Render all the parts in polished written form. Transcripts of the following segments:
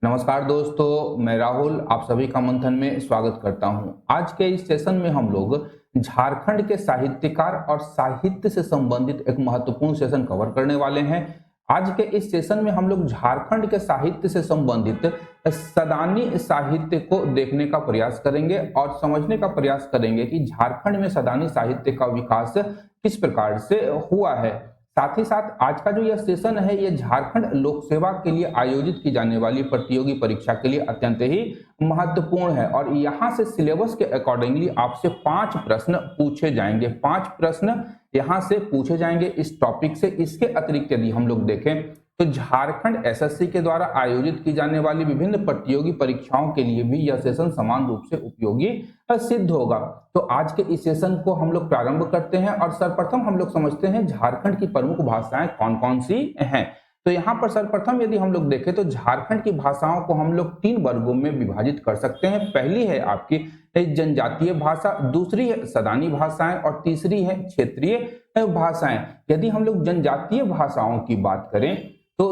नमस्कार दोस्तों, मैं राहुल आप सभी का मंथन में स्वागत करता हूं। आज के इस सेशन में हम लोग झारखंड के साहित्यकार और साहित्य से संबंधित एक महत्वपूर्ण सेशन कवर करने वाले हैं। आज के इस सेशन में हम लोग झारखंड के साहित्य से संबंधित सदानी साहित्य को देखने का प्रयास करेंगे और समझने का प्रयास करेंगे कि झारखंड में सदानी साहित्य का विकास किस प्रकार से हुआ है। साथ ही साथ आज का जो यह सेशन है ये झारखंड लोक सेवा के लिए आयोजित की जाने वाली प्रतियोगी परीक्षा के लिए अत्यंत ही महत्वपूर्ण है और यहाँ से सिलेबस के अकॉर्डिंगली आपसे 5 प्रश्न पूछे जाएंगे। 5 प्रश्न यहाँ से पूछे जाएंगे इस टॉपिक से। इसके अतिरिक्त यदि हम लोग देखें तो झारखंड एसएससी के द्वारा आयोजित की जाने वाली विभिन्न प्रतियोगी परीक्षाओं के लिए भी यह सेशन समान रूप से उपयोगी सिद्ध होगा। तो आज के इस सेशन को हम लोग प्रारंभ करते हैं और सर्वप्रथम हम लोग समझते हैं झारखंड की प्रमुख भाषाएं कौन कौन सी हैं। तो यहाँ पर सर्वप्रथम यदि हम लोग देखें तो झारखंड की भाषाओं को हम लोग 3 वर्गों में विभाजित कर सकते हैं। पहली है आपकी जनजातीय भाषा, दूसरी है सदानी भाषाएं और तीसरी है क्षेत्रीय भाषाएं। यदि हम लोग जनजातीय भाषाओं की बात करें तो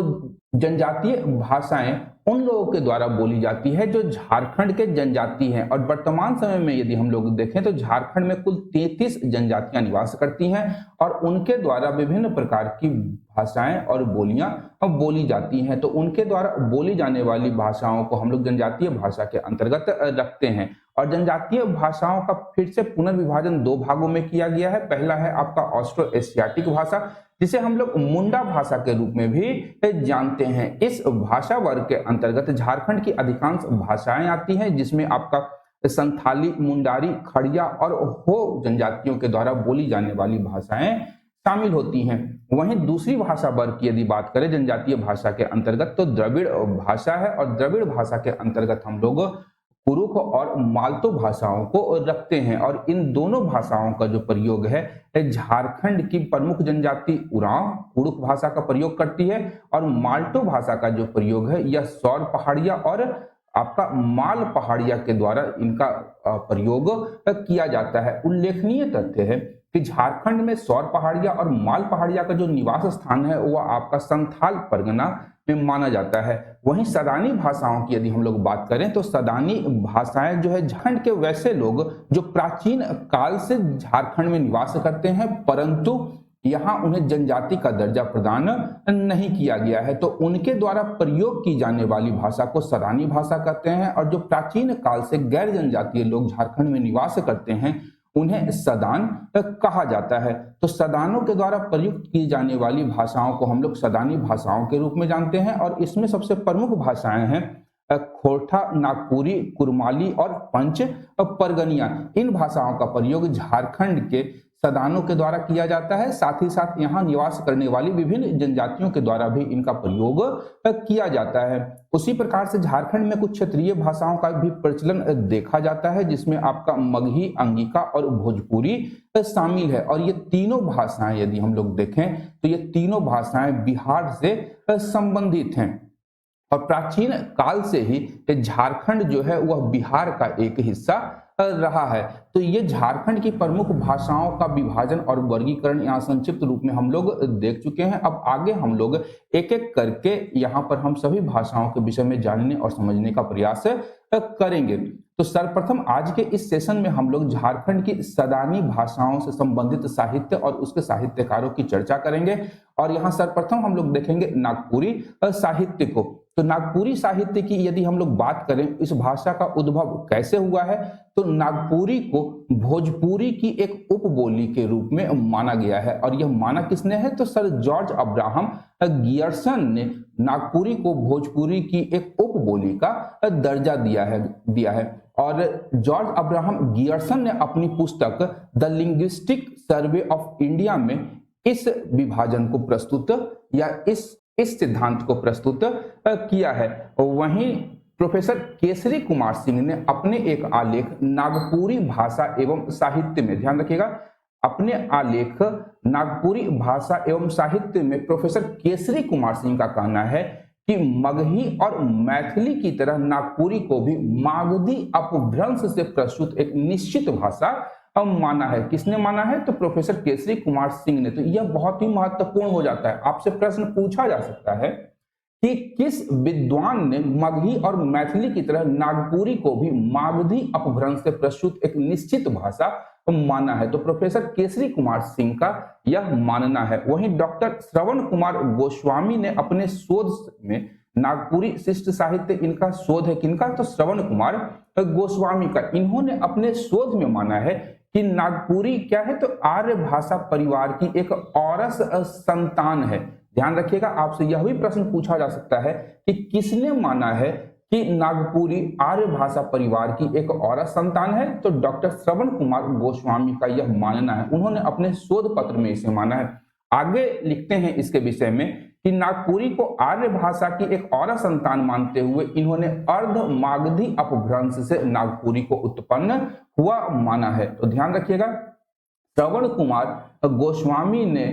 जनजातीय भाषाएं उन लोगों के द्वारा बोली जाती है जो झारखंड के जनजाति हैं और वर्तमान समय में यदि हम लोग देखें तो झारखंड में कुल 33 जनजातियां निवास करती हैं और उनके द्वारा विभिन्न प्रकार की भाषाएं और बोलियां बोली जाती हैं। तो उनके द्वारा बोली जाने वाली भाषाओं को हम लोग जनजातीय भाषा के अंतर्गत रखते हैं और जनजातीय भाषाओं का फिर से पुनर्विभाजन 2 भागों में किया गया है। पहला है आपका ऑस्ट्रो एशियाटिक भाषा जिसे हम लोग मुंडा भाषा के रूप में भी जानते हैं। इस भाषा वर्ग के अंतर्गत झारखंड की अधिकांश भाषाएं आती हैं जिसमें आपका संथाली, मुंडारी, खड़िया और हो जनजातियों के द्वारा बोली जाने वाली भाषाएं शामिल होती हैं। वहीं दूसरी भाषा वर्ग की यदि बात करें जनजातीय भाषा के अंतर्गत तो द्रविड़ भाषा है और द्रविड़ भाषा के अंतर्गत हम लोग कुरुख और मालतो भाषाओं को रखते हैं और इन दोनों भाषाओं का जो प्रयोग है झारखंड की प्रमुख जनजाति उरांव कुरुख भाषा का प्रयोग करती है और माल्टो भाषा का जो प्रयोग है यह सौर पहाड़िया और आपका माल पहाड़िया के द्वारा इनका प्रयोग किया जाता है। उल्लेखनीय तथ्य है कि झारखंड में सौर पहाड़िया और माल पहाड़िया का जो निवास स्थान है वह आपका संथाल परगना में माना जाता है। वहीं सदानी भाषाओं की यदि हम लोग बात करें तो सदानी भाषाएं जो है झारखंड के वैसे लोग जो प्राचीन काल से झारखंड में निवास करते हैं परंतु यहाँ उन्हें जनजाति का दर्जा प्रदान नहीं किया गया है तो उनके द्वारा प्रयोग की जाने वाली भाषा को सदानी भाषा कहते हैं और जो प्राचीन काल से गैर जनजातीय लोग झारखंड में निवास करते हैं उन्हें सदान कहा जाता है। तो सदानों के द्वारा प्रयुक्त की जाने वाली भाषाओं को हम लोग सदानी भाषाओं के रूप में जानते हैं और इसमें सबसे प्रमुख भाषाएं हैं खोरठा, नागपुरी, कुरमाली और पंच परगनिया। इन भाषाओं का प्रयोग झारखंड के सदानों के द्वारा किया जाता है। साथ ही साथ यहाँ निवास करने वाली विभिन्न जनजातियों के द्वारा भी इनका प्रयोग किया जाता है। उसी प्रकार से झारखंड में कुछ क्षेत्रीय भाषाओं का भी प्रचलन देखा जाता है जिसमें आपका मगही, अंगिका और भोजपुरी शामिल है और ये तीनों भाषाएं यदि हम लोग देखें तो ये तीनों भाषाएं बिहार से संबंधित हैं और प्राचीन काल से ही झारखंड जो है वह बिहार का एक हिस्सा रहा है। तो ये झारखंड की प्रमुख भाषाओं का विभाजन और वर्गीकरण यहाँ संक्षिप्त रूप में हम लोग देख चुके हैं। अब आगे हम लोग एक एक करके यहाँ पर हम सभी भाषाओं के विषय में जानने और समझने का प्रयास करेंगे। तो सर्वप्रथम आज के इस सेशन में हम लोग झारखंड की सदानी भाषाओं से संबंधित साहित्य और उसके साहित्यकारों की चर्चा करेंगे और यहाँ सर्वप्रथम हम लोग देखेंगे नागपुरी साहित्य को। तो नागपुरी साहित्य की यदि हम लोग बात करें इस भाषा का उद्भव कैसे हुआ है तो नागपुरी को भोजपुरी की एक उपबोली के रूप में माना गया है और यह माना किसने है तो सर जॉर्ज अब्राहम गियर्सन ने नागपुरी को भोजपुरी की एक उपबोली का दर्जा दिया है और जॉर्ज अब्राहम गियर्सन ने अपनी पुस्तक the linguistic survey of India में इस विभाजन को प्रस्तुत या इस सिद्धांत को प्रस्तुत किया है। वहीं प्रोफेसर केसरी कुमार सिंह ने अपने एक आलेख नागपुरी भाषा एवं साहित्य में, ध्यान रखिएगा, अपने आलेख नागपुरी भाषा एवं साहित्य में प्रोफेसर केसरी कुमार सिंह का कहना है कि मगही और मैथिली की तरह नागपुरी को भी मागधी अपभ्रंश से प्रस्तुत एक निश्चित भाषा माना है। किसने माना है तो प्रोफेसर केसरी कुमार सिंह ने। तो यह बहुत ही महत्वपूर्ण हो जाता है, आपसे प्रश्न पूछा जा सकता है कि किस विद्वान ने मगही और मैथिली की तरह नागपुरी को भी मागधी अपभ्रंश से प्रस्तुत एक निश्चित भाषा माना है? तो प्रोफेसर केसरी कुमार सिंह का यह मानना है। वहीं डॉक्टर श्रवण कुमार गोस्वामी ने अपने शोध में नागपुरी शिष्ट साहित्य, इनका शोध है किनका? तो श्रवण कुमार गोस्वामी का। इन्होंने अपने शोध में माना है कि नागपुरी क्या है? तो आर्य भाषा परिवार की एक औरस संतान है। ध्यान रखिएगा, आपसे यह भी प्रश्न पूछा जा सकता है कि किसने माना है कि नागपुरी आर्य भाषा परिवार की एक औरत संतान है? तो डॉक्टर श्रवण कुमार गोस्वामी का यह मानना है। उन्होंने अपने शोध पत्र में इसे माना है। आगे लिखते हैं इसके विषय में कि नागपुरी को आर्य भाषा की एक औरत संतान मानते हुए इन्होंने अर्ध मागधी अपभ्रंश से नागपुरी को उत्पन्न हुआ माना है। तो ध्यान रखिएगा, श्रवण कुमार गोस्वामी ने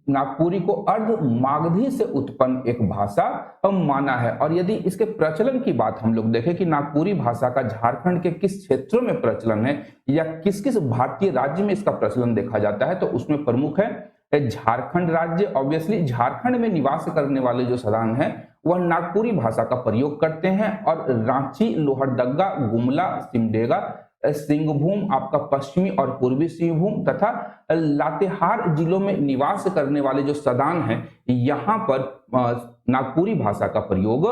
नागपुरी को अर्ध मागधी से उत्पन्न एक भाषा माना है। और यदि इसके प्रचलन की बात हम लोग देखें कि नागपुरी भाषा का झारखंड के किस क्षेत्रों में प्रचलन है या किस किस भारतीय राज्य में इसका प्रचलन देखा जाता है, तो उसमें प्रमुख है झारखंड राज्य। ऑब्वियसली झारखंड में निवास करने वाले जो सदान हैं वह नागपुरी भाषा का प्रयोग करते हैं, और रांची, लोहरदगा, गुमला, सिमडेगा, सिंहभूम, आपका पश्चिमी और पूर्वी सिंहभूम तथा लातेहार जिलों में निवास करने वाले जो सदान हैं यहाँ पर नागपुरी भाषा का प्रयोग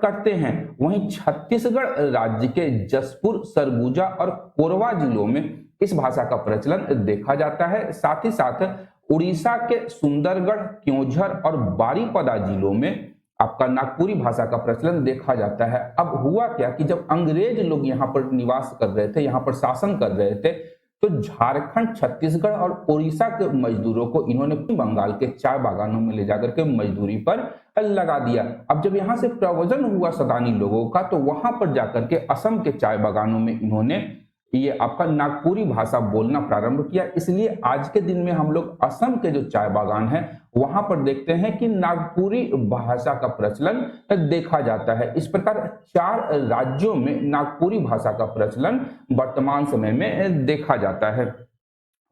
करते हैं। वहीं छत्तीसगढ़ राज्य के जसपुर, सरगुजा और कोरबा जिलों में इस भाषा का प्रचलन देखा जाता है। साथ ही साथ उड़ीसा के सुंदरगढ़, क्योंझर और बारीपदा जिलों में आपका नागपुरी भाषा का प्रचलन देखा जाता है। अब हुआ क्या कि जब अंग्रेज लोग यहाँ पर निवास कर रहे थे, यहाँ पर शासन कर रहे थे, तो झारखंड, छत्तीसगढ़ और उड़ीसा के मजदूरों को इन्होंने बंगाल के चाय बागानों में ले जाकर के मजदूरी पर लगा दिया। अब जब यहाँ से प्रव्रजन हुआ सदानी लोगों का, तो वहां पर जाकर के असम के चाय बागानों में इन्होंने ये आपका नागपुरी भाषा बोलना प्रारंभ किया। इसलिए आज के दिन में हम लोग असम के जो चाय बागान है वहां पर देखते हैं कि नागपुरी भाषा का प्रचलन देखा जाता है। इस प्रकार 4 राज्यों में नागपुरी भाषा का प्रचलन वर्तमान समय में देखा जाता है।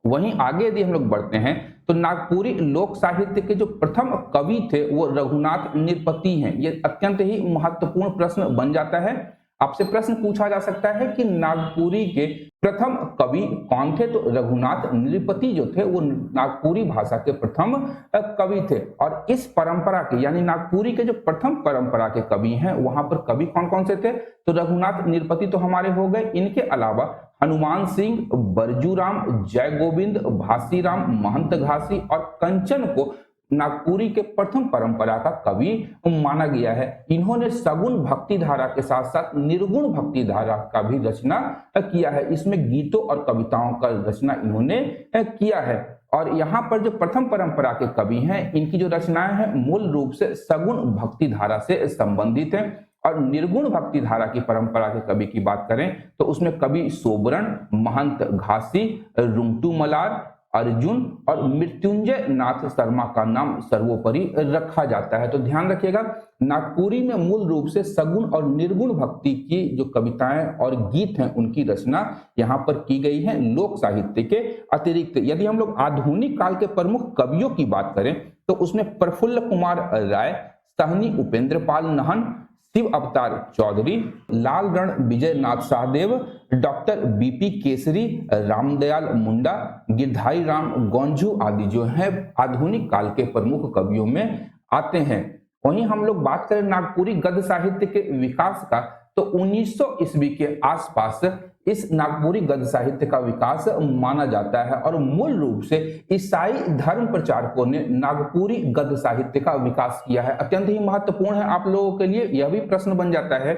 वहीं आगे यदि हम लोग बढ़ते हैं तो नागपुरी लोक साहित्य के जो प्रथम कवि थे वो रघुनाथ निरपति हैं। ये अत्यंत ही महत्वपूर्ण प्रश्न बन जाता है। आपसे प्रश्न पूछा जा सकता है कि नागपुरी के प्रथम कवि कौन थे? तो रघुनाथ नृपति जो थे वो नागपुरी भाषा के प्रथम कवि थे। और इस परंपरा के यानी नागपुरी के जो प्रथम परंपरा के कवि हैं वहां पर कवि कौन कौन से थे? तो रघुनाथ नृपति तो हमारे हो गए। इनके अलावा हनुमान सिंह, बरजूराम, जय गोविंद, भासीराम, महंत घासी और कंचन को नागपुरी के प्रथम परंपरा का कवि माना गया है। इन्होंने सगुण भक्ति धारा के साथ साथ निर्गुण भक्ति धारा का भी रचना किया है। इसमें गीतों और कविताओं का रचना इन्होंने किया है। और यहाँ पर जो प्रथम परंपरा के कवि हैं इनकी जो रचनाएं हैं मूल रूप से सगुण भक्ति धारा से संबंधित है। और निर्गुण भक्ति धारा की परंपरा के कवि की बात करें तो उसमें कवि सोबरण, महंत घासी, रुंगटू मलार, अर्जुन और मृत्युंजय नाथ शर्मा का नाम सर्वोपरि रखा जाता है। तो ध्यान रखिएगा, नागपुरी में मूल रूप से सगुण और निर्गुण भक्ति की जो कविताएं और गीत हैं उनकी रचना यहाँ पर की गई है लोक साहित्य के अतिरिक्त। यदि हम लोग आधुनिक काल के प्रमुख कवियों की बात करें तो उसमें प्रफुल्ल कुमार राय, सहनी उपेंद्र पाल नहन, शिव अवतार चौधरी, लाल रण विजय नाथ शाहदेव, डॉक्टर बीपी केसरी, रामदयाल मुंडा, गिरधारी राम गौंझू आदि जो है आधुनिक काल के प्रमुख कवियों में आते हैं। वहीं हम लोग बात करें नागपुरी गद्य साहित्य के विकास का तो 1900 ईस्वी के आसपास इस नागपुरी गद्य साहित्य का विकास माना जाता है। और मूल रूप से ईसाई धर्म प्रचारकों ने नागपुरी गद्य साहित्य का विकास किया है। अत्यंत ही महत्वपूर्ण है आप लोगों के लिए। यह भी प्रश्न बन जाता है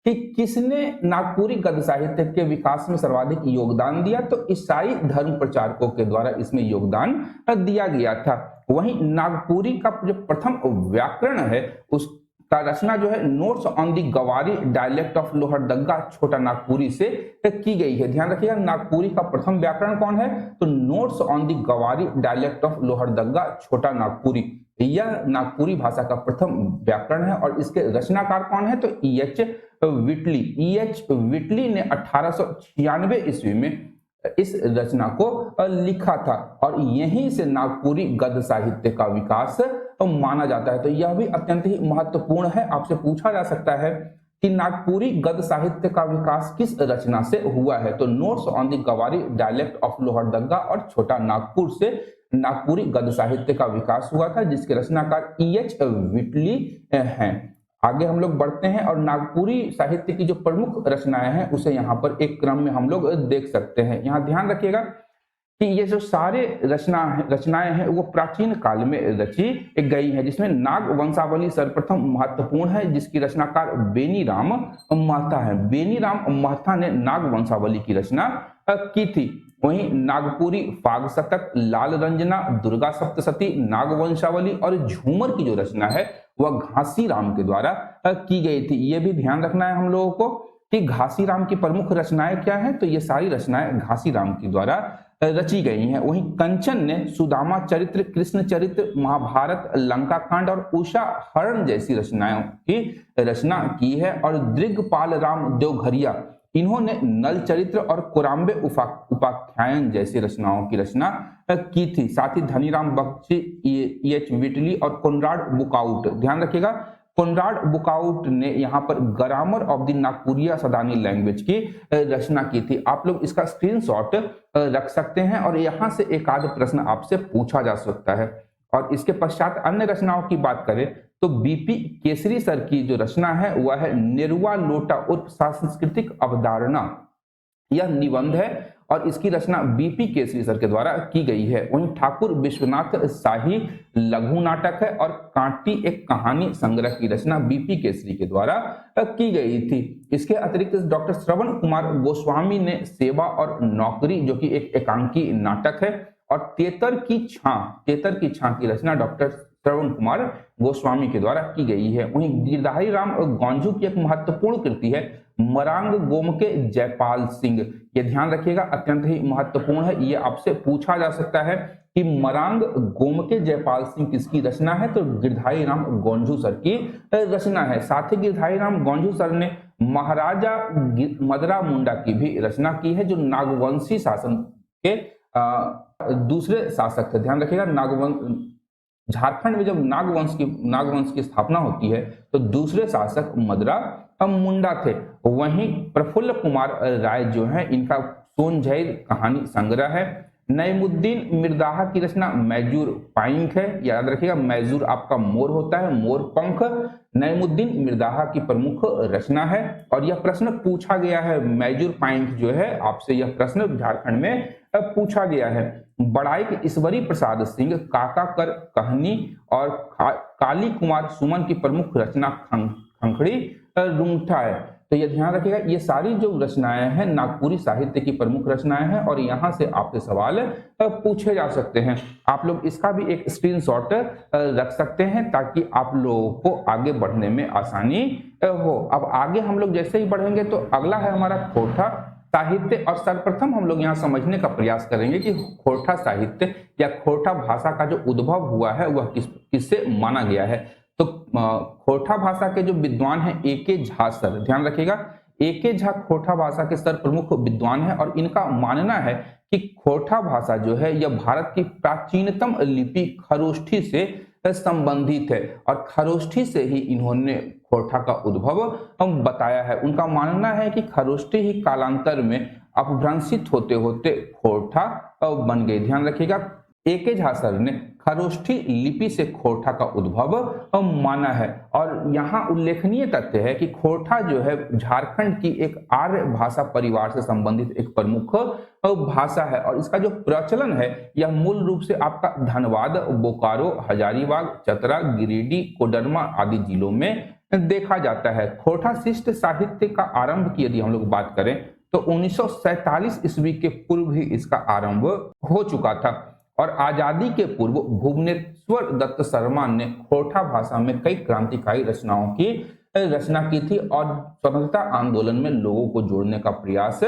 कि किसने नागपुरी गद्य साहित्य के विकास में सर्वाधिक योगदान दिया? तो ईसाई धर्म प्रचारकों के द्वारा इसमें योगदान दिया गया था। वहीं नागपुरी का जो प्रथम व्याकरण है उसका रचना जो है नोट्स ऑन दी गवारी डायलेक्ट ऑफ लोहरदगा छोटा नागपुरी से की गई है। ध्यान रखिएगा, नागपुरी का प्रथम व्याकरण कौन है? तो नोट्स ऑन दी गवारी डायलेक्ट ऑफ लोहरदगा छोटा नागपुरी, यह नागपुरी भाषा का प्रथम व्याकरण है। और इसके रचनाकार कौन है? तो E.H. विटली। E.H. विटली ने 1896 ईस्वी में इस रचना को लिखा था और यहीं से नागपुरी गद्य साहित्य का विकास माना जाता है। तो यह भी अत्यंत ही महत्वपूर्ण है। आपसे पूछा जा सकता है कि नागपुरी गद्य साहित्य का विकास किस रचना से हुआ है। तो नोट्स ऑन द गवारी डायलेक्ट ऑफ लोहरदग्गा और छोटा नागपुर से नागपुरी गद्य साहित्य का विकास हुआ था, जिसके रचनाकार E.H. विटली हैं। आगे हम लोग बढ़ते हैं और नागपुरी साहित्य की जो प्रमुख रचनाएं हैं उसे यहाँ पर एक क्रम में हम लोग देख सकते हैं। यहाँ ध्यान रखिएगा कि ये जो सारे रचनाएं हैं वो प्राचीन काल में रची गई है, जिसमें नाग वंशावली सर्वप्रथम महत्वपूर्ण है, जिसकी रचनाकार बेनी राम महता है। बेनी राम महता ने नाग वंशावली की रचना की थी। वहीं नागपुरी फाग शतक, लाल रंजना, दुर्गा सप्तशती, नाग वंशावली और झूमर की जो रचना है वह घासी राम के द्वारा की गई थी। ये भी ध्यान रखना है हम लोगों को कि घासी राम की प्रमुख रचनाएं क्या हैं। तो ये सारी रचनाएं घासी राम के द्वारा रची गई हैं। वहीं कंचन ने सुदामा चरित्र, कृष्ण चरित्र, महाभारत, लंका कांड और उषा हरण जैसी रचनाओं की रचना की है। और दिग्पाल राम देवघरिया, इन्होंने नल चरित्र और कोराम्बे उपाख्यान जैसी रचनाओं की रचना की थी। साथ ही धनीराम बख्शी, E.H. विटली और कोनराड बुकाउट, ध्यान रखिएगा कोनराड बुकाउट ने यहाँ पर grammar of the Nagpuria Sadani language की रचना की थी। आप लोग इसका स्क्रीनशॉट रख सकते हैं और यहाँ से एक आध प्रश्न आपसे पूछा जा सकता है। और इसके पश्चात अन्य रचनाओं की बात करें तो बीपी केसरी सर की जो रचना है वह है नेरुआ लोटा उर्फ सांस्कृतिक अवधारणा। यह निबंध है और इसकी रचना बीपी केसरी सर के द्वारा की गई है। वहीं ठाकुर विश्वनाथ शाही लघु नाटक है और कांटी एक कहानी संग्रह की रचना बीपी केसरी के द्वारा की गई थी। इसके अतिरिक्त डॉक्टर श्रवण कुमार गोस्वामी ने सेवा और नौकरी, जो कि एक एकांकी नाटक है, और तेतर की छां की रचना डॉक्टर श्रवण कुमार गोस्वामी के द्वारा की गई है। वहीं गिरधारी राम गौंझू की एक महत्वपूर्ण कृति है मरांग गोमके जयपाल सिंह। ये ध्यान रखिएगा अत्यंत ही महत्वपूर्ण है। ये आपसे पूछा जा सकता है कि मरांग गोमके जयपाल सिंह किसकी रचना है। तो गिरधारी राम गौंझू सर की रचना है। साथ ही गिरधारी राम गौंझू सर ने महाराजा मदरा मुंडा की भी रचना की है, जो नागवंशी शासन के दूसरे शासक थे। ध्यान रखिएगा झारखंड में जब नागवंश की स्थापना होती है तो दूसरे शासक मदरा मुंडा थे। वहीं प्रफुल्ल कुमार राय जो है, इनका सोनझैर कहानी संग्रह है। नईमुद्दीन मिर्दाहा की रचना मैजूर पाइंक है। याद रखिएगा मैजूर आपका मोर होता है, मोर पंख नईमुद्दीन मिर्दाहा की प्रमुख रचना है। और यह प्रश्न पूछा गया है, मैजूर पाइंक जो है, आपसे यह प्रश्न झारखंड में पूछा गया है। बड़ाइक ईश्वरी प्रसाद सिंह काका कर कहनी और काली कुमार सुमन की प्रमुख रचना खंखड़ी रूंगटा है। तो ये ध्यान रखिएगा ये सारी जो रचनाएं हैं नागपुरी साहित्य की प्रमुख रचनाएं हैं और यहाँ से आपसे सवाल पूछे जा सकते हैं। आप लोग इसका भी एक स्क्रीनशॉट रख सकते हैं ताकि आप लोगों को आगे बढ़ने में आसानी हो। अब आगे हम लोग जैसे ही बढ़ेंगे तो अगला है हमारा खोरठा साहित्य। और सर्वप्रथम हम लोग यहाँ समझने का प्रयास करेंगे कि खोरठा साहित्य या खोरठा भाषा का जो उद्भव हुआ है वह किससे माना गया है। तो खोरठा भाषा के जो विद्वान हैं A.K. झा सर, ध्यान रखिएगा A.K. झा खोरठा भाषा के सर प्रमुख विद्वान हैं और इनका मानना है कि खोरठा भाषा जो है यह भारत की प्राचीनतम लिपि खरोष्ठी से संबंधित है और खरोष्ठी से ही इन्होंने खोरठा का उद्भव बताया है। उनका मानना है कि खरोष्ठी ही कालांतर में अपभ्रंशित होते होते खोरठा बन गई। ध्यान रखिएगा A.K. झा सर ने खरोष्ठी लिपि से खोरठा का उद्भव माना है। और यहाँ उल्लेखनीय तथ्य है कि खोरठा जो है झारखंड की एक आर्य भाषा परिवार से संबंधित एक प्रमुख भाषा है और इसका जो प्रचलन है यह मूल रूप से आपका धनबाद, बोकारो, हजारीबाग, चतरा, गिरिडीह, कोडरमा आदि जिलों में देखा जाता है। खोरठा शिष्ट साहित्य का आरंभ की यदि हम लोग बात करें तो 1947 ईस्वी के पूर्व ही इसका आरंभ हो चुका था और आजादी के पूर्व भुवनेश्वर दत्त शर्मा ने खोरठा भाषा में कई क्रांतिकारी रचनाओं की रचना की थी और स्वतंत्रता आंदोलन में लोगों को जोड़ने का प्रयास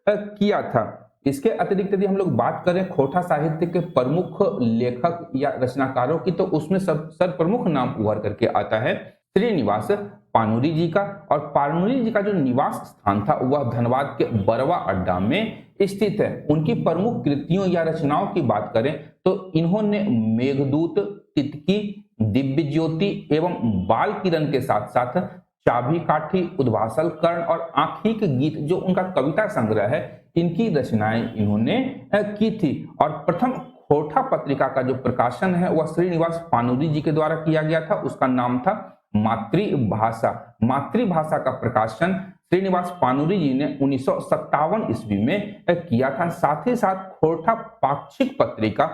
किया था। इसके अतिरिक्त यदि हम लोग बात करें खोरठा साहित्य के प्रमुख लेखक या रचनाकारों की तो उसमें सब प्रमुख नाम उभर करके आता है श्रीनिवास पानुरी जी का। और पानुरी जी का जो निवास स्थान था वह धनबाद के बरवा अड्डा में स्थित है। उनकी प्रमुख कृतियों या रचनाओं की बात करें तो इन्होंने मेघदूत, तितकी, दिव्य ज्योति एवं बाल किरण के साथ साथ चाभी काठी, उद्भासल कर्ण और आंखिक गीत जो उनका कविता संग्रह है, इनकी रचनाएं इन्होंने की थी। और प्रथम खोरठा पत्रिका का जो प्रकाशन है वह श्रीनिवास पानुरी जी के द्वारा किया गया था। उसका नाम था मातृभाषा। मातृभाषा का प्रकाशन श्रीनिवास पानुरी जी ने 1957 ईस्वी में किया था। साथ ही साथ खोरठा पाक्षिक पत्रिका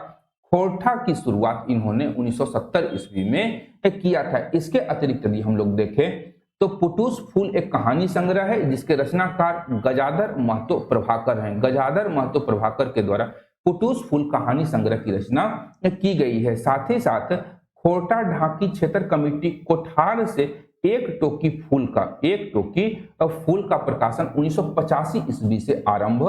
खोरठा की शुरुआत इन्होंने 1970 ईस्वी में किया था। इसके अतिरिक्त यदि हम लोग देखें तो पुटूस फूल एक कहानी संग्रह है जिसके रचनाकार गजाधर महतो प्रभाकर हैं। गजाधर महतो प्रभाकर के द्वारा पुटूस फूल कहानी संग्रह की रचना की गई है। साथ ही साथ खोरठा ढाकी क्षेत्र कमेटी कोठार से एक टोकी फूल का प्रकाशन 1985 ईस्वी से आरंभ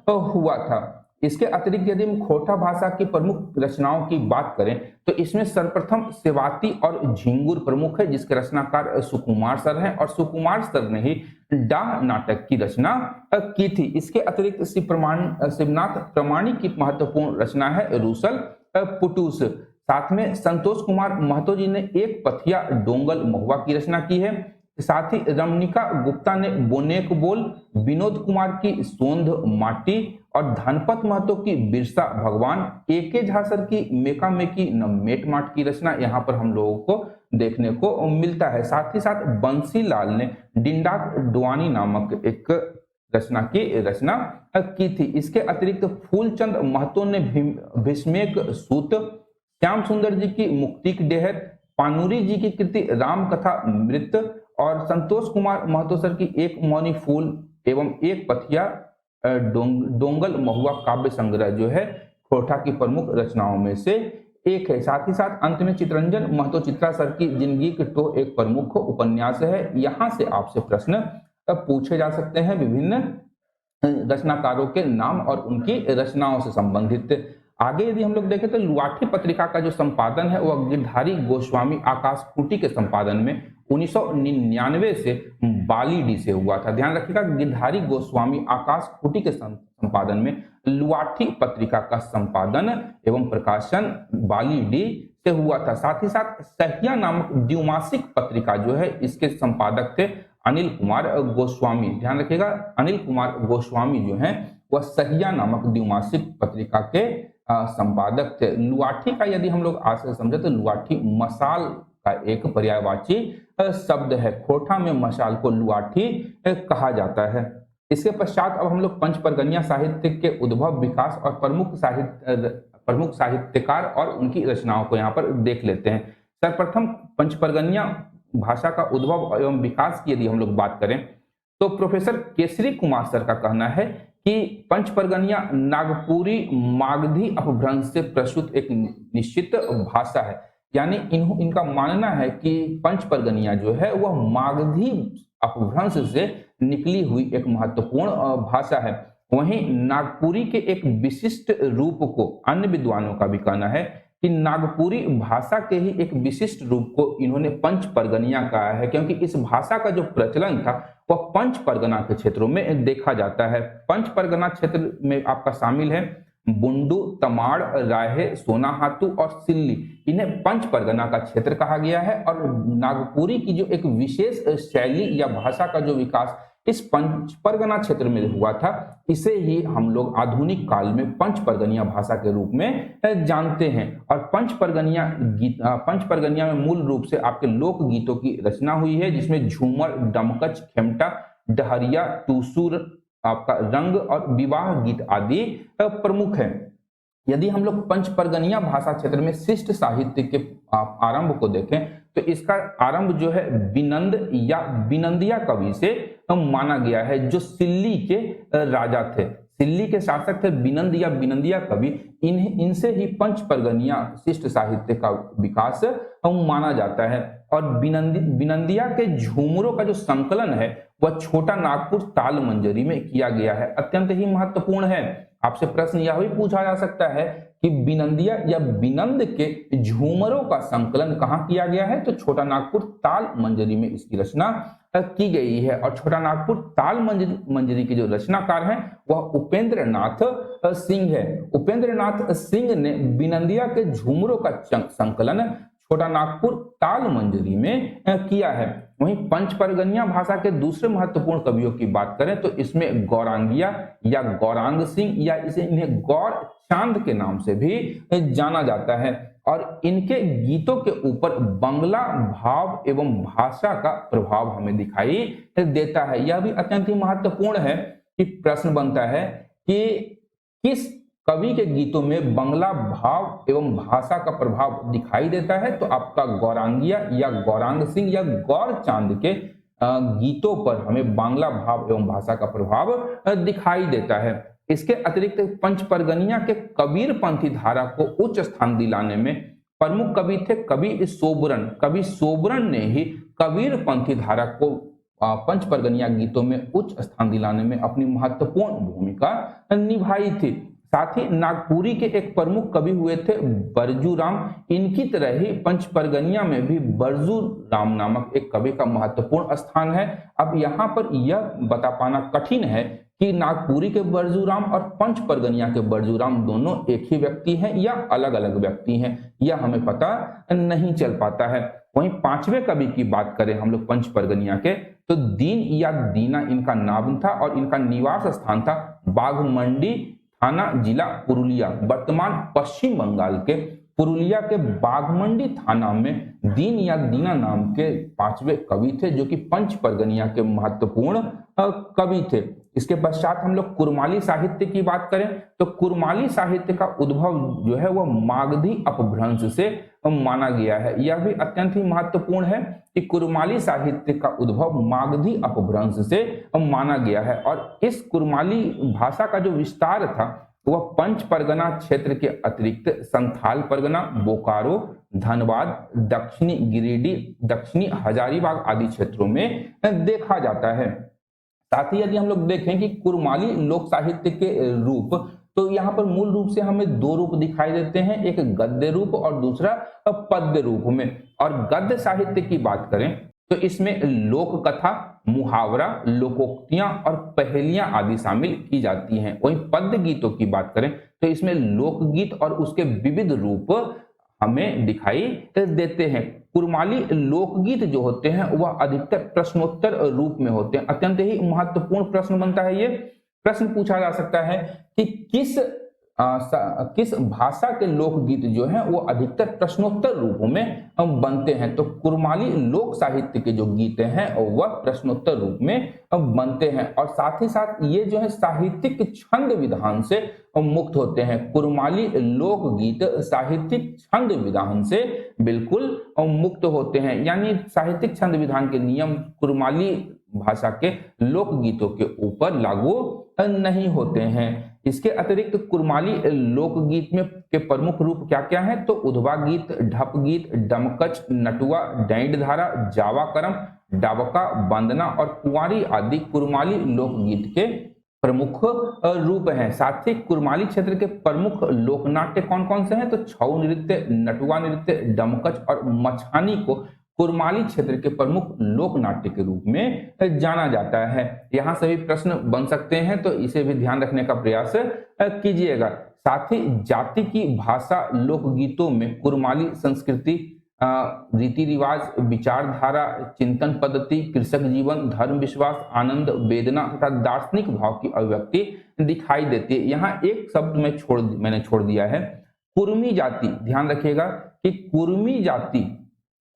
हुआ था। इसके अतिरिक्त यदि हम खोरठा भाषा की प्रमुख रचनाओं की बात करें तो इसमें सर्वप्रथम सेवाती और झिंगुर प्रमुख है, जिसके रचनाकार सुकुमार सर हैं और सुकुमार सर ने ही डाह नाटक की रचना की थी। इसके अतिरिक्त शिवनाथ प्रमाणिक की महत्वपूर्ण रचना है रूसल पुटूस। साथ में संतोष कुमार महतो जी ने एक पथिया डोंगल महुआ की रचना की है। साथ ही रमनिका गुप्ता ने बोनेक बोल, विनोद कुमार की सोंध माटी और धनपत महतो की बिरसा भगवान, एके झा सर की मेका मेकी न मेट माट की रचना यहाँ पर हम लोगों को देखने को मिलता है। साथ ही साथ बंसी लाल ने डिंडाक डुआनी नामक एक रचना की थी। इसके अतिरिक्त फूलचंद महतो ने भीष्मेक सूत, श्याम सुंदर जी की मुक्तिक डेहर, पानुरी जी की कृति राम कथा मृत और संतोष कुमार महतो सर की एक मौनी फूल एवं एक पथिया डोंगल महुआ काव्य संग्रह जो है खोरठा की प्रमुख रचनाओं में से एक है। साथ ही साथ अंत में चितरंजन महतो चित्रा सर की जिंदगी की टो एक प्रमुख उपन्यास है। यहाँ से आपसे प्रश्न पूछे जा सकते हैं विभिन्न रचनाकारों के नाम और उनकी रचनाओं से संबंधित। आगे यदि हम लोग देखें तो लुआठी पत्रिका का जो संपादन है वह गिरधारी गोस्वामी आकाश खूंटी के संपादन में 1999 से बाली डी से हुआ था। ध्यान रखिएगा, गिरधारी गोस्वामी आकाश खूंटी के संपादन में लुआठी पत्रिका का संपादन एवं प्रकाशन बाली डी से हुआ था। साथ ही साथ सहिया नामक द्विमासिक पत्रिका जो है इसके संपादक थे अनिल कुमार गोस्वामी। ध्यान रखिएगा, अनिल कुमार गोस्वामी जो हैं वह सहिया नामक द्विमासिक पत्रिका के संपादक थे। लुआठी का यदि हम लोग आज से समझे तो लुआठी मसाल का एक पर्यायवाची शब्द है। खोरठा में मशाल को लुआठी कहा जाता है। इसके पश्चात अब हम लोग पंचपरगनिया साहित्य के उद्भव, विकास और प्रमुख साहित्यकार और उनकी रचनाओं को यहाँ पर देख लेते हैं। सर्वप्रथम पंचपरगनिया भाषा का उद्भव एवं विकास की यदि हम लोग बात करें तो प्रोफेसर केसरी कुमार सर का कहना है कि पंचपरगनिया नागपुरी मागधी अपभ्रंश से प्रसूत एक निश्चित भाषा है। यानी इनका मानना है कि पंचपरगनिया जो है वह मागधी अपभ्रंश से निकली हुई एक महत्वपूर्ण भाषा है। वहीं नागपुरी के एक विशिष्ट रूप को अन्य विद्वानों का भी कहना है कि नागपुरी भाषा के ही एक विशिष्ट रूप को इन्होंने पंचपरगनिया कहा है, क्योंकि इस भाषा का जो प्रचलन था वह पंच परगना के क्षेत्रों में देखा जाता है। पंच परगना क्षेत्र में आपका शामिल है बुंडू, तमाड़, राहे, सोनाहातू और सिल्ली। इन्हें पंच परगना का क्षेत्र कहा गया है। और नागपुरी की जो एक विशेष शैली या भाषा का जो विकास इस पंच परगना क्षेत्र में हुआ था, इसे ही हम लोग आधुनिक काल में पंच परगनिया भाषा के रूप में जानते हैं। और पंच परगनिया में मूल रूप से आपके लोक गीतों की रचना हुई है, जिसमें झूमर, डमकच, खेमटा, डहरिया, टूसुर, आपका रंग और विवाह गीत आदि प्रमुख हैं। यदि हम लोग पंच परगनिया भाषा क्षेत्र में शिष्ट साहित्य के आरंभ को देखें तो इसका आरंभ जो है बिनंद या बिनंदिया कवि से माना गया है, जो सिल्ली के राजा थे। सिल्ली के शासक थे बिनंद या बिनंदिया कवि। इनसे ही पंच परगनिया शिष्ट साहित्य का विकास माना जाता है। और बिनंदिया के झूमरों का जो संकलन है वह छोटा नागपुर ताल मंजरी में किया गया है। अत्यंत ही महत्वपूर्ण है। आपसे प्रश्न यह भी पूछा जा सकता है कि बिनंदिया या बिनंद के झूमरों का संकलन कहाँ किया गया है, तो छोटा नागपुर ताल मंजरी में इसकी रचना की गई है। और छोटा नागपुर ताल मंजरी के जो रचनाकार हैं वह उपेंद्र नाथ सिंह है। उपेंद्र नाथ सिंह ने बिनंदिया के झूमरों का संकलन छोटा नागपुर ताल मंजरी में किया है। वहीं पंच परगनिया भाषा के दूसरे महत्वपूर्ण कवियों की बात करें तो इसमें गौरांगिया या गौरांग सिंह या इन्हें गौर चांद के नाम से भी जाना जाता है और इनके गीतों के ऊपर बंगला भाव एवं भाषा का प्रभाव हमें दिखाई देता है। यह भी अत्यंत ही महत्वपूर्ण है कि प्रश्न बनता है कि किस कवि के गीतों में बंगला भाव एवं भाषा का प्रभाव दिखाई देता है, तो आपका गौरांगिया या गौरांग सिंह या गौर चांद के गीतों पर हमें बांग्ला भाव एवं भाषा का प्रभाव दिखाई देता है। इसके अतिरिक्त पंच परगनिया के कबीर पंथी धारा को उच्च स्थान दिलाने में प्रमुख कवि थे कवि सोबरन। कवि सोबरन ने ही कबीर पंथी धारा को पंच परगनिया गीतों में उच्च स्थान दिलाने में अपनी महत्वपूर्ण भूमिका निभाई थी। साथ ही नागपुरी के एक प्रमुख कवि हुए थे बरजू राम। इनकी तरह ही पंच परगनिया में भी बरजू राम नामक एक कवि का महत्वपूर्ण स्थान है। अब यहाँ पर यह बता पाना कठिन है कि नागपुरी के बरजू राम और पंच परगनिया के बरजू राम दोनों एक ही व्यक्ति हैं या अलग अलग व्यक्ति हैं, यह हमें पता नहीं चल पाता है। वहीं पांचवें कवि की बात करें हम लोग पंच परगनिया के, तो दीन या दीना इनका नाम था और इनका निवास स्थान था बाघमंडी थाना जिला पुरुलिया। वर्तमान पश्चिम बंगाल के पुरुलिया के बाघमंडी थाना में दीन या दीना नाम के पांचवें कवि थे जो कि पंच परगनिया के महत्वपूर्ण कवि थे। इसके पश्चात हम लोग कुरमाली साहित्य की बात करें तो कुरमाली साहित्य का उद्भव जो है वह मागधी अपभ्रंश से माना गया है। यह भी अत्यंत ही महत्वपूर्ण है कि कुरमाली साहित्य का उद्भव मागधी अपभ्रंश से माना गया है और इस कुरमाली भाषा का जो विस्तार था वह पंच परगना क्षेत्र के अतिरिक्त संथाल परगना, बोकारो, धनबाद, दक्षिणी गिरिडीह, दक्षिणी हजारीबाग आदि क्षेत्रों में देखा जाता है। साथ ही यदि हम लोग देखें कि कुरमाली लोक साहित्य के रूप, तो यहाँ पर मूल रूप से हमें दो रूप दिखाई देते हैं, एक गद्य रूप और दूसरा पद्य रूप में। और गद्य साहित्य की बात करें तो इसमें लोक कथा, मुहावरा, लोकोक्तियां और पहेलियां आदि शामिल की जाती हैं। वहीं पद्य गीतों की बात करें तो इसमें लोकगीत और उसके विविध रूप हमें दिखाई देते हैं। कुरमाली लोकगीत जो होते हैं वह अधिकतर प्रश्नोत्तर रूप में होते हैं। अत्यंत ही महत्वपूर्ण प्रश्न बनता है। ये प्रश्न पूछा जा सकता है कि किस भाषा के लोकगीत जो हैं वो अधिकतर प्रश्नोत्तर रूप में बनते हैं, तो कुरमाली लोक साहित्य के जो गीत हैं वह प्रश्नोत्तर रूप में बनते हैं और साथ ही साथ ये जो है साहित्यिक छंद विधान से मुक्त होते हैं। कुरमाली लोकगीत साहित्यिक छंद विधान से बिल्कुल मुक्त होते हैं, यानी साहित्यिक छंद विधान के नियम कुरमाली भाषा के लोकगीतों के ऊपर लागू नहीं होते हैं। इसके अतिरिक्त कुरमाली लोकगीत में के प्रमुख रूप क्या क्या हैं, तो उधवा गीत, ढप गीत, डमकच, नटुआ, डैंड धारा, जावा करम, डाबका, वंदना और कुंवारी आदि कुरमाली लोकगीत के प्रमुख रूप हैं। साथ ही कुरमाली क्षेत्र के प्रमुख लोकनाट्य कौन कौन से हैं, तो छऊ नृत्य, नटुआ नृत्य, डमकच और मछानी को कुरमाली क्षेत्र के प्रमुख लोक नाट्य के रूप में जाना जाता है। यहाँ सभी प्रश्न बन सकते हैं तो इसे भी ध्यान रखने का प्रयास कीजिएगा। साथ ही जाति की भाषा लोकगीतों में कुरमाली संस्कृति, रीति रिवाज, विचारधारा, चिंतन पद्धति, कृषक जीवन, धर्म विश्वास, आनंद, वेदना तथा दार्शनिक भाव की अभिव्यक्ति दिखाई देती है। यहाँ एक शब्द मैंने छोड़ दिया है, कुर्मी जाति। ध्यान रखिएगा कि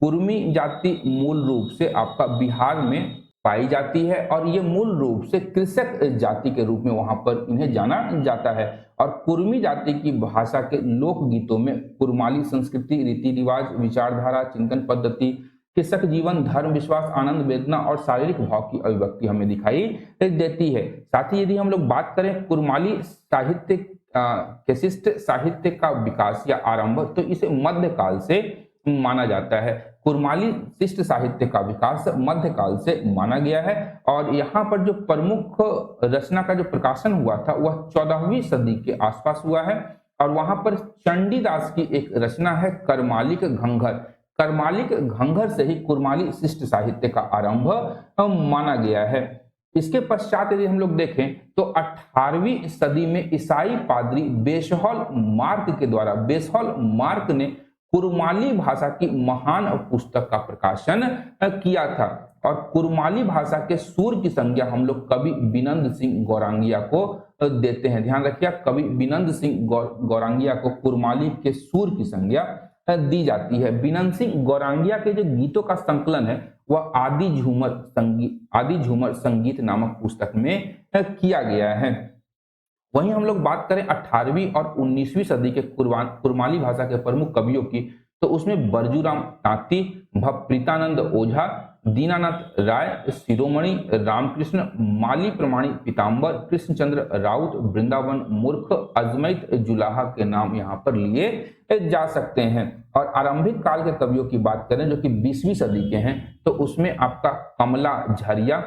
कुर्मी जाति मूल रूप से आपका बिहार में पाई जाती है और ये मूल रूप से कृषक जाति के रूप में वहां पर इन्हें जाना जाता है। और कुर्मी जाति की भाषा के लोकगीतों में कुरमाली संस्कृति, रीति रिवाज, विचारधारा, चिंतन पद्धति, कृषक जीवन, धर्म विश्वास, आनंद, वेदना और शारीरिक भाव की अभिव्यक्ति हमें दिखाई देती है। साथ ही यदि हम लोग बात करें कुरमाली साहित्य के शिष्ट साहित्य का विकास या आरंभ, तो इसे मध्यकाल से माना जाता है। कुरमाली शिष्ट साहित्य का विकास मध्यकाल से माना गया है और यहाँ पर जो प्रमुख रचना का जो प्रकाशन हुआ था वह 14वीं सदी के आसपास हुआ है और वहां पर चंडीदास की एक रचना है करमालिक घंघर। करमालिक घंघर से ही कुरमाली शिष्ट साहित्य का आरंभ माना गया है। इसके पश्चात यदि हम लोग देखें तो 18वीं सदी में ईसाई पादरी बेसहॉल मार्क ने कुरमाली भाषा की महान पुस्तक का प्रकाशन किया था। और कुरमाली भाषा के सूर की संज्ञा हम लोग कवि बिनंद सिंह गौरांगिया को देते हैं। ध्यान रखिए, कवि बिनंद सिंह गौरांगिया को कुरमाली के सूर की संज्ञा दी जाती है। बिनंद सिंह गौरांगिया के जो गीतों का संकलन है वह आदि झूमर संगीत नामक पुस्तक में किया गया है। वहीं हम लोग बात करें 18वीं और 19वीं सदी के कुरमाली भाषा के प्रमुख कवियों की, तो उसमें बरजूराम तांती, भवप्रीतानंद ओझा, दीनानाथ राय, शिरोमणि रामकृष्ण, माली प्रमाणी पीताम्बर, कृष्णचंद्र राउत, वृंदावन मूर्ख, अजमैत जुलाहा के नाम यहाँ पर लिए जा सकते हैं। और आरंभिक काल के कवियों की बात करें जो कि 20वीं सदी के हैं, तो उसमें आपका कमला झरिया,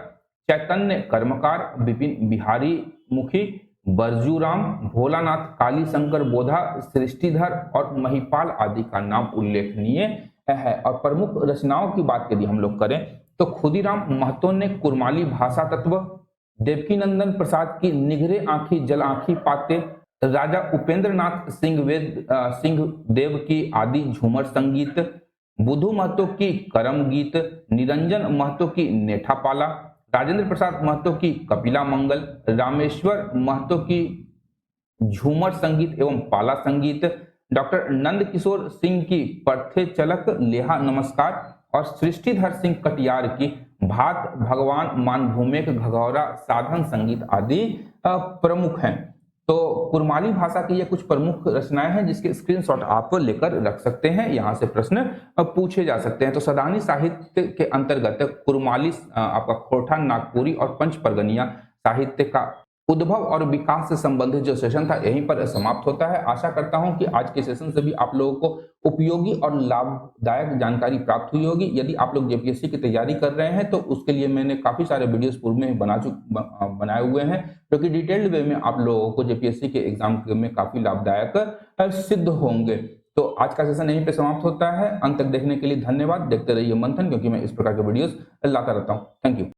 चैतन्य कर्मकार, विपिन बिहारी मुखी, बरजूराम, भोलानाथ, काली शंकर बोधा, सृष्टिधर और महिपाल आदि का नाम उल्लेखनीय है। और प्रमुख रचनाओं की बात यदि हम लोग करें तो खुदीराम महतो ने कुरमाली भाषा तत्व, देवकीनंदन प्रसाद की निगरे आंखी जल आंखी पाते, राजा उपेंद्र नाथ सिंह देव की आदि झूमर संगीत, बुधु महतो की करम गीत, निरंजन महतो की नेठापाला, राजेंद्र प्रसाद महतो की कपिला मंगल, रामेश्वर महतो की झूमर संगीत एवं पाला संगीत, डॉक्टर नंद किशोर सिंह की परथे चलक लेहा नमस्कार और सृष्टिधर सिंह कटियार की भात भगवान मानभूमेक घघौरा साधन संगीत आदि प्रमुख हैं। तो कुरमाली भाषा की ये कुछ प्रमुख रचनाएं हैं जिसके स्क्रीनशॉट आप लेकर रख सकते हैं, यहाँ से प्रश्न पूछे जा सकते हैं। तो सदानी साहित्य के अंतर्गत कुरमाली आपका खोरठा, नागपुरी और पंच परगनिया साहित्य का उद्भव और विकास से संबंधित जो सेशन था यहीं पर समाप्त होता है। आशा करता हूं कि आज के सेशन से भी आप लोगों को उपयोगी और लाभदायक जानकारी प्राप्त हुई होगी। यदि आप लोग जेपीएससी की तैयारी कर रहे हैं तो उसके लिए मैंने काफी सारे वीडियोस पूर्व में बनाए हुए हैं जो कि डिटेल्ड वे में आप लोगों को जेपीएससी के एग्जाम में काफी लाभदायक सिद्ध होंगे। तो आज का सेशन यहीं पे समाप्त होता है। अंत तक देखने के लिए धन्यवाद। देखते रहिए मंथन, क्योंकि मैं इस प्रकार के वीडियोस लाता रहता हूँ। Thank you.